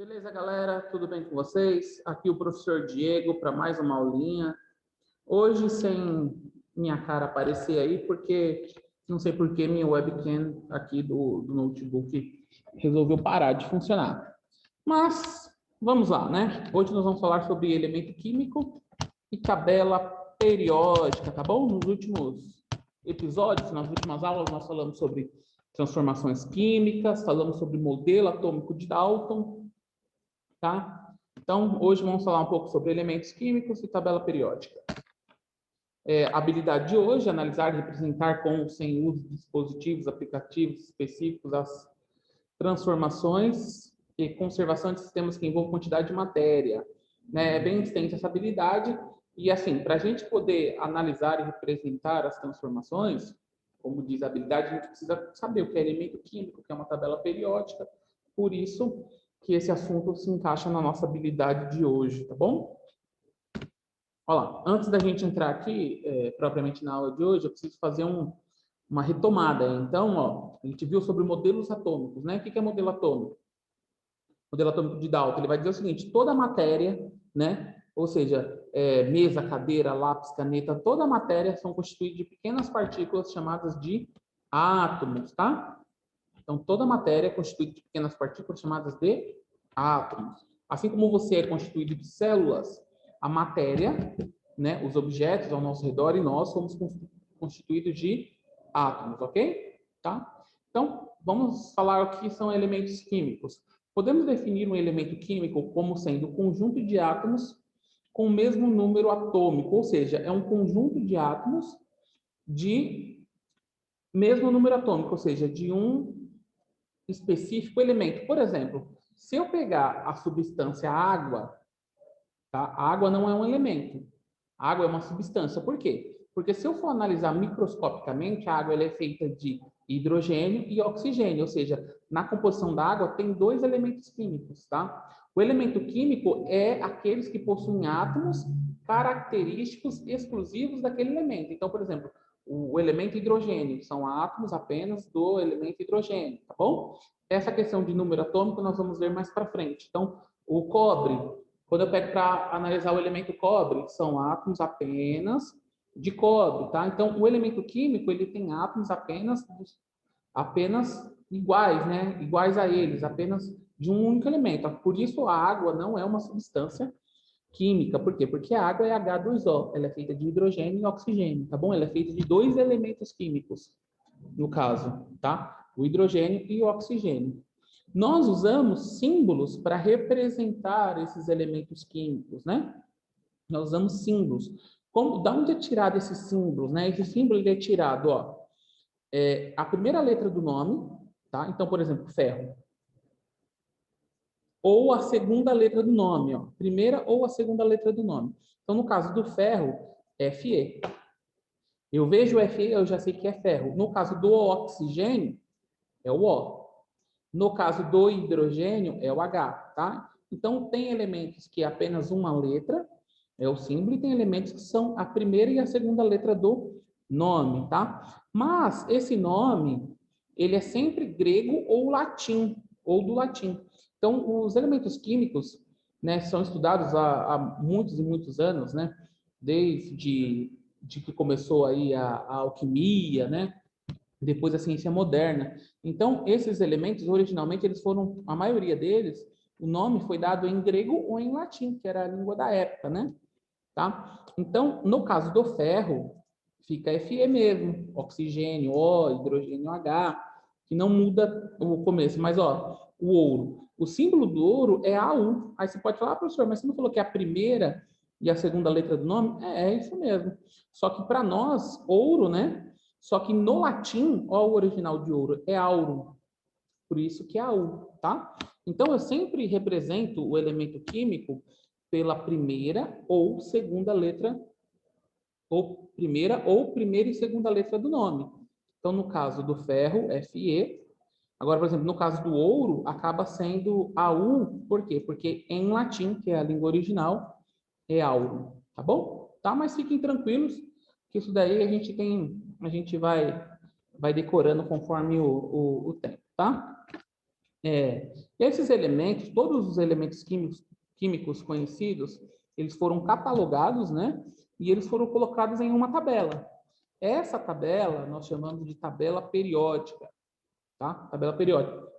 Beleza, galera? Tudo bem com vocês? Aqui o professor Diego para mais uma aulinha. Hoje sem minha cara aparecer aí, porque não sei por que minha webcam aqui do notebook resolveu parar de funcionar. Mas vamos lá, né? Hoje nós vamos falar sobre elemento químico e tabela periódica, tá bom? Nos últimos episódios, nas últimas aulas, nós falamos sobre transformações químicas, falamos sobre modelo atômico de Dalton, tá? Então, hoje vamos falar um pouco sobre elementos químicos e tabela periódica. A habilidade de hoje é analisar e representar com ou sem uso de dispositivos, aplicativos específicos as transformações e conservação de sistemas que envolvem quantidade de matéria. Né? É bem extensa essa habilidade e, assim, para a gente poder analisar e representar as transformações, como diz a habilidade, a gente precisa saber o que é elemento químico, o que é uma tabela periódica, por isso que esse assunto se encaixa na nossa habilidade de hoje, tá bom? Olha lá, antes da gente entrar aqui, propriamente na aula de hoje, eu preciso fazer uma retomada. Então, ó, a gente viu sobre modelos atômicos, né? O que é modelo atômico? Modelo atômico de Dalton, ele vai dizer o seguinte, toda matéria, né? Ou seja, mesa, cadeira, lápis, caneta, toda a matéria são constituídas de pequenas partículas chamadas de átomos, tá? Então, toda matéria é constituída de pequenas partículas chamadas de átomos. Assim como você é constituído de células, a matéria, né, os objetos ao nosso redor e nós somos constituídos de átomos, ok? Tá? Então, vamos falar o que são elementos químicos. Podemos definir um elemento químico como sendo um conjunto de átomos com o mesmo número atômico, ou seja, é um conjunto de átomos de mesmo número atômico, ou seja, de um específico elemento. Por exemplo, se eu pegar a substância água, tá? A água não é um elemento. A água é uma substância. Por quê? Porque se eu for analisar microscopicamente, a água ela é feita de hidrogênio e oxigênio, ou seja, na composição da água tem dois elementos químicos, tá? O elemento químico é aqueles que possuem átomos característicos exclusivos daquele elemento. Então, por exemplo, o elemento hidrogênio são átomos apenas do elemento hidrogênio, tá bom? Essa questão de número atômico nós vamos ver mais para frente. Então, o cobre, quando eu pego para analisar o elemento cobre, são átomos apenas de cobre, tá? Então, o elemento químico, ele tem átomos apenas iguais, né? Iguais a eles, apenas de um único elemento. Por isso, a água não é uma substância química. Por quê? Porque a água é H2O, ela é feita de hidrogênio e oxigênio, tá bom? Ela é feita de dois elementos químicos, no caso, tá? O hidrogênio e o oxigênio. Nós usamos símbolos para representar esses elementos químicos, né? Nós usamos símbolos. Da onde é tirado esses símbolos, né? Esse símbolo ele é tirado, ó, a primeira letra do nome, tá? Então, por exemplo, ferro. Ou a segunda letra do nome, ó. Primeira ou a segunda letra do nome. Então, no caso do ferro, Fe. Eu vejo o Fe, eu já sei que é ferro. No caso do oxigênio, é o O. No caso do hidrogênio, é o H, tá? Então, tem elementos que é apenas uma letra, é o símbolo, e tem elementos que são a primeira e a segunda letra do nome, tá? Mas esse nome, ele é sempre grego ou latim, ou do latim. Então, os elementos químicos, né, são estudados há muitos e muitos anos, né? Desde que começou aí a alquimia, né? Depois a ciência moderna. Então, esses elementos, originalmente, eles foram, a maioria deles, o nome foi dado em grego ou em latim, que era a língua da época, né? Tá? Então, no caso do ferro, fica Fe mesmo, oxigênio O, hidrogênio H, que não muda o começo. Mas, ó, o ouro. O símbolo do ouro é AU. Aí você pode falar, professor, mas você não falou que é a primeira e a segunda letra do nome? É isso mesmo. Só que para nós, ouro, né? Só que no latim, ó, o original de ouro é aurum. Por isso que é AU, tá? Então, eu sempre represento o elemento químico pela primeira ou segunda letra, ou primeira e segunda letra do nome. Então, no caso do ferro, Fe. Agora, por exemplo, no caso do ouro, acaba sendo AU, por quê? Porque em latim, que é a língua original, é aurum, tá bom? Tá? Mas fiquem tranquilos, que isso daí a gente vai decorando conforme o tempo, tá? E esses elementos, todos os elementos químicos conhecidos, eles foram catalogados, né? E eles foram colocados em uma tabela. Essa tabela nós chamamos de tabela periódica, tá? Tabela periódica.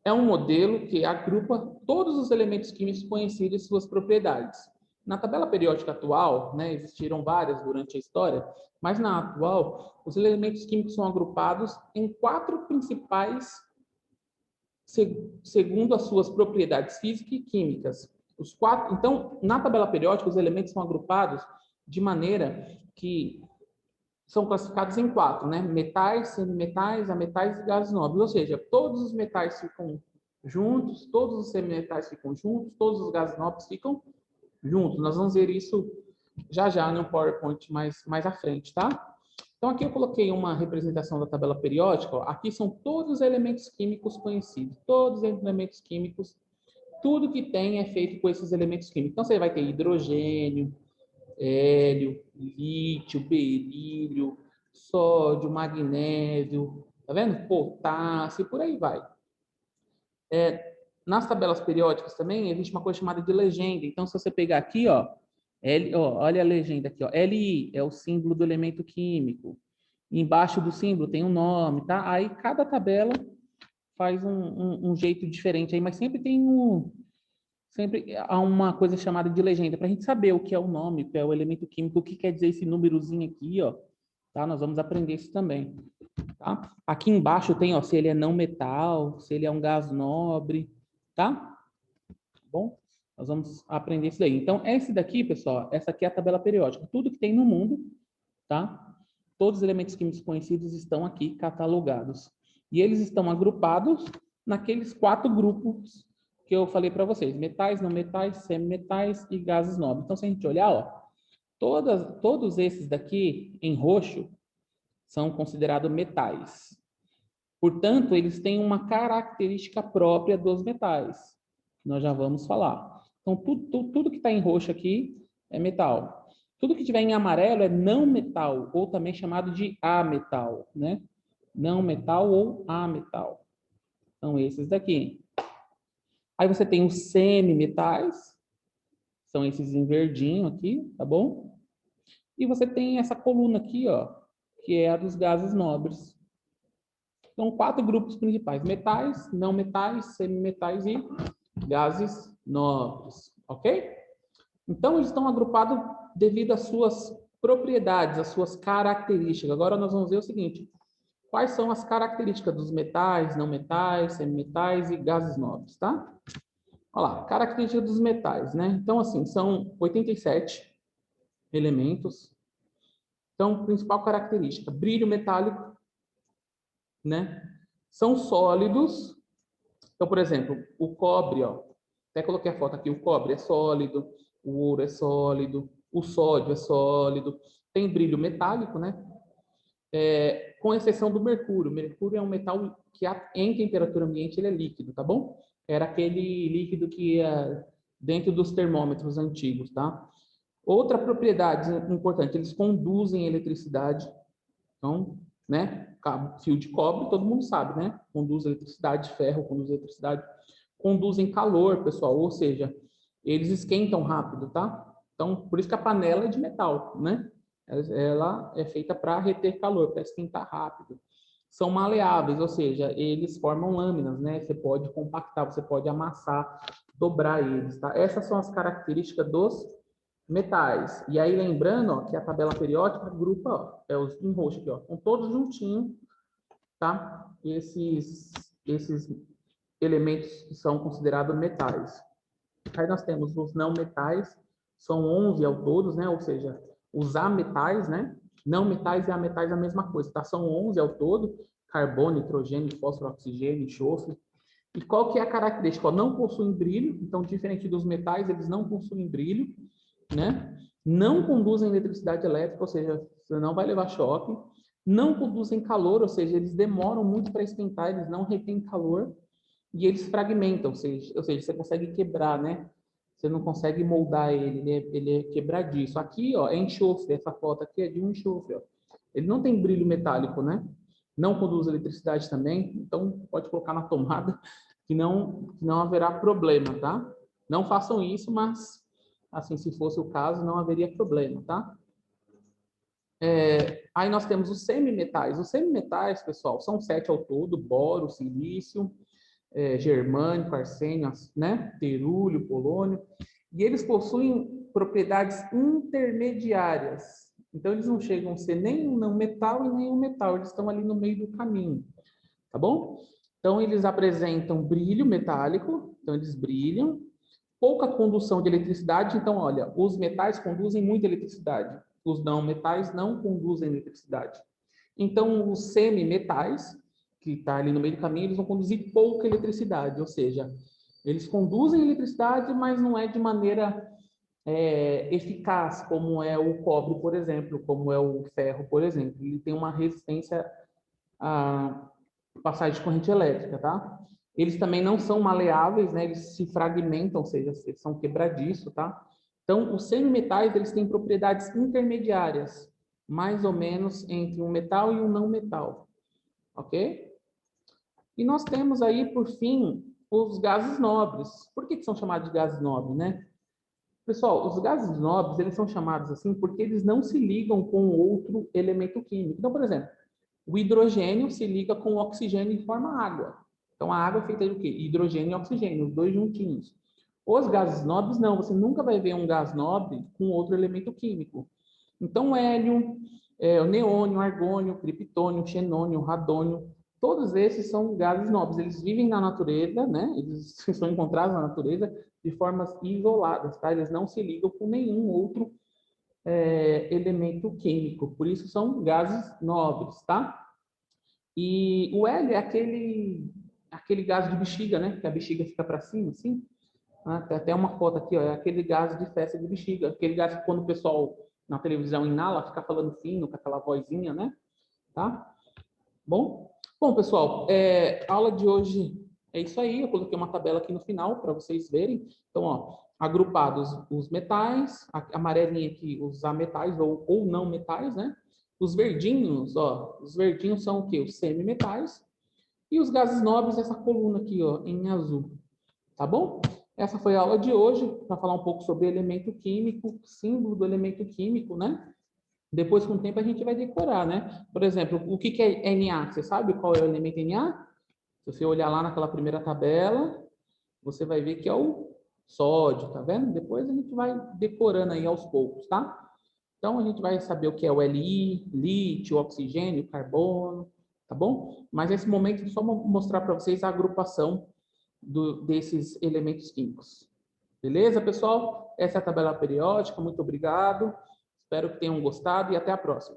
É um modelo que agrupa todos os elementos químicos conhecidos e suas propriedades. Na tabela periódica atual, né, existiram várias durante a história, mas na atual, os elementos químicos são agrupados em 4 principais, segundo as suas propriedades físicas e químicas. Então, na tabela periódica, os elementos são agrupados de maneira que são classificados em 4, né? Metais, semimetais, ametais e gases nobres. Ou seja, todos os metais ficam juntos, todos os semimetais ficam juntos, todos os gases nobres ficam juntos. Nós vamos ver isso já no PowerPoint mais à frente, tá? Então, aqui eu coloquei uma representação da tabela periódica. Ó. Aqui são todos os elementos químicos conhecidos. Todos os elementos químicos, tudo que tem é feito com esses elementos químicos. Então, você vai ter hidrogênio, hélio, lítio, berílio, sódio, magnésio, tá vendo? Potássio, por aí vai. Nas tabelas periódicas também existe uma coisa chamada de legenda. Então, se você pegar aqui, ó, olha a legenda aqui, ó, Li é o símbolo do elemento químico. Embaixo do símbolo tem um nome, tá? Aí cada tabela faz um jeito diferente aí, mas sempre sempre há uma coisa chamada de legenda, para a gente saber o que é o nome, o que é o elemento químico, o que quer dizer esse númerozinho aqui, ó. Tá? Nós vamos aprender isso também. Tá? Aqui embaixo tem, ó, se ele é não metal, se ele é um gás nobre, tá? Bom, nós vamos aprender isso daí. Então, esse daqui, pessoal, essa aqui é a tabela periódica. Tudo que tem no mundo, tá? Todos os elementos químicos conhecidos estão aqui catalogados. E eles estão agrupados naqueles 4 grupos que eu falei para vocês: metais, não metais, semimetais e gases nobres. Então, se a gente olhar, ó, todos esses daqui em roxo são considerados metais. Portanto, eles têm uma característica própria dos metais. Nós já vamos falar. Então, tudo que está em roxo aqui é metal. Tudo que tiver em amarelo é não metal, ou também chamado de ametal, né? Não metal ou ametal. São esses daqui. Aí você tem os semimetais, são esses em verdinho aqui, tá bom? E você tem essa coluna aqui, ó, que é a dos gases nobres. São 4 grupos principais: metais, não metais, semimetais e gases nobres, ok? Então, eles estão agrupados devido às suas propriedades, às suas características. Agora, nós vamos ver o seguinte: quais são as características dos metais, não metais, semimetais e gases nobres, tá? Olha lá, características dos metais, né? Então, assim, são 87 elementos. Então, principal característica: brilho metálico, né? São sólidos. Então, por exemplo, o cobre, ó, até coloquei a foto aqui, o cobre é sólido, o ouro é sólido, o sódio é sólido, tem brilho metálico, né? Com exceção do mercúrio. O mercúrio é um metal que em temperatura ambiente ele é líquido, tá bom? Era aquele líquido que ia dentro dos termômetros antigos, tá? Outra propriedade importante, eles conduzem eletricidade. Então, né, fio de cobre, todo mundo sabe, né? Conduz eletricidade, ferro conduz eletricidade, conduzem calor, pessoal, ou seja, eles esquentam rápido, tá? Então, por isso que a panela é de metal, né? Ela é feita para reter calor, para esquentar rápido. São maleáveis, ou seja, eles formam lâminas, né? Você pode compactar, você pode amassar, dobrar eles, tá? Essas são as características dos metais. E aí, lembrando, ó, que a tabela periódica agrupa, ó, é os em roxo aqui, ó, estão todos juntinhos, tá? Esses elementos que são considerados metais. Aí nós temos os não metais, são 11 ao todos, né? Ou seja, os ametais, né? Não metais e ametais é a mesma coisa, tá? São 11 ao todo: carbono, nitrogênio, fósforo, oxigênio, enxofre. E qual que é a característica? Ó, não possuem brilho, então, diferente dos metais, eles não possuem brilho, né? Não conduzem eletricidade elétrica, ou seja, você não vai levar choque. Não conduzem calor, ou seja, eles demoram muito para esquentar, eles não retêm calor. E eles fragmentam, ou seja, você consegue quebrar, né? Você não consegue moldar ele é quebradiço. Aqui, ó, é enxofre, essa foto aqui é de um enxofre, ó. Ele não tem brilho metálico, né? não conduz eletricidade também, então pode colocar na tomada que não haverá problema, tá? Não façam isso, mas, assim, se fosse o caso, não haveria problema, tá? Aí nós temos os semimetais. Os semimetais, pessoal, são 7 ao todo: boro, silício, germânico, arsênio, né? Terúlio, polônio. E eles possuem propriedades intermediárias. Então, eles não chegam a ser nem um não metal e nem um metal. Eles estão ali no meio do caminho, tá bom? Então, eles apresentam brilho metálico. Então, eles brilham. Pouca condução de eletricidade. Então, olha, os metais conduzem muita eletricidade. Os não metais não conduzem eletricidade. Então, os semimetais, que está ali no meio do caminho, eles vão conduzir pouca eletricidade, ou seja, eles conduzem eletricidade, mas não é de maneira eficaz, como é o cobre, por exemplo, como é o ferro, por exemplo. Ele tem uma resistência à passagem de corrente elétrica, tá? Eles também não são maleáveis, né? Eles se fragmentam, ou seja, eles são quebradiços, tá? Então, os semimetais, eles têm propriedades intermediárias, mais ou menos entre um metal e um não metal, ok? E nós temos aí, por fim, os gases nobres. Por que são chamados de gases nobres, né? Pessoal, os gases nobres, eles são chamados assim porque eles não se ligam com outro elemento químico. Então, por exemplo, o hidrogênio se liga com o oxigênio e forma água. Então, a água é feita de quê? Hidrogênio e oxigênio, os dois juntinhos. Os gases nobres, não. Você nunca vai ver um gás nobre com outro elemento químico. Então, hélio, o neônio, argônio, criptônio, xenônio, radônio, todos esses são gases nobres. Eles vivem na natureza, né? Eles são encontrados na natureza de formas isoladas, tá? Eles não se ligam com nenhum outro elemento químico. Por isso são gases nobres, tá? E o hélio é aquele gás de bexiga, né? Que a bexiga fica para cima, assim. Ah, tem até uma foto aqui, ó, é aquele gás de festa de bexiga, aquele gás que quando o pessoal na televisão inala, fica falando fino, com aquela vozinha, né? Tá? Bom? Bom, pessoal, a aula de hoje é isso aí. Eu coloquei uma tabela aqui no final para vocês verem. Então, ó, agrupados os metais, a amarelinha aqui, os ametais ou não metais, né? Os verdinhos, ó, os verdinhos são o quê? Os semimetais. E os gases nobres, essa coluna aqui, ó, em azul. Tá bom? Essa foi a aula de hoje, para falar um pouco sobre elemento químico, símbolo do elemento químico, né? Depois, com o tempo, a gente vai decorar, né? Por exemplo, o que é Na? Você sabe qual é o elemento Na? Se você olhar lá naquela primeira tabela, você vai ver que é o sódio, tá vendo? Depois a gente vai decorando aí aos poucos, tá? Então, a gente vai saber o que é o Li, lítio, oxigênio, carbono, tá bom? Mas nesse momento, só mostrar para vocês a agrupação desses elementos químicos. Beleza, pessoal? Essa é a tabela periódica. Muito obrigado. Espero que tenham gostado e até a próxima.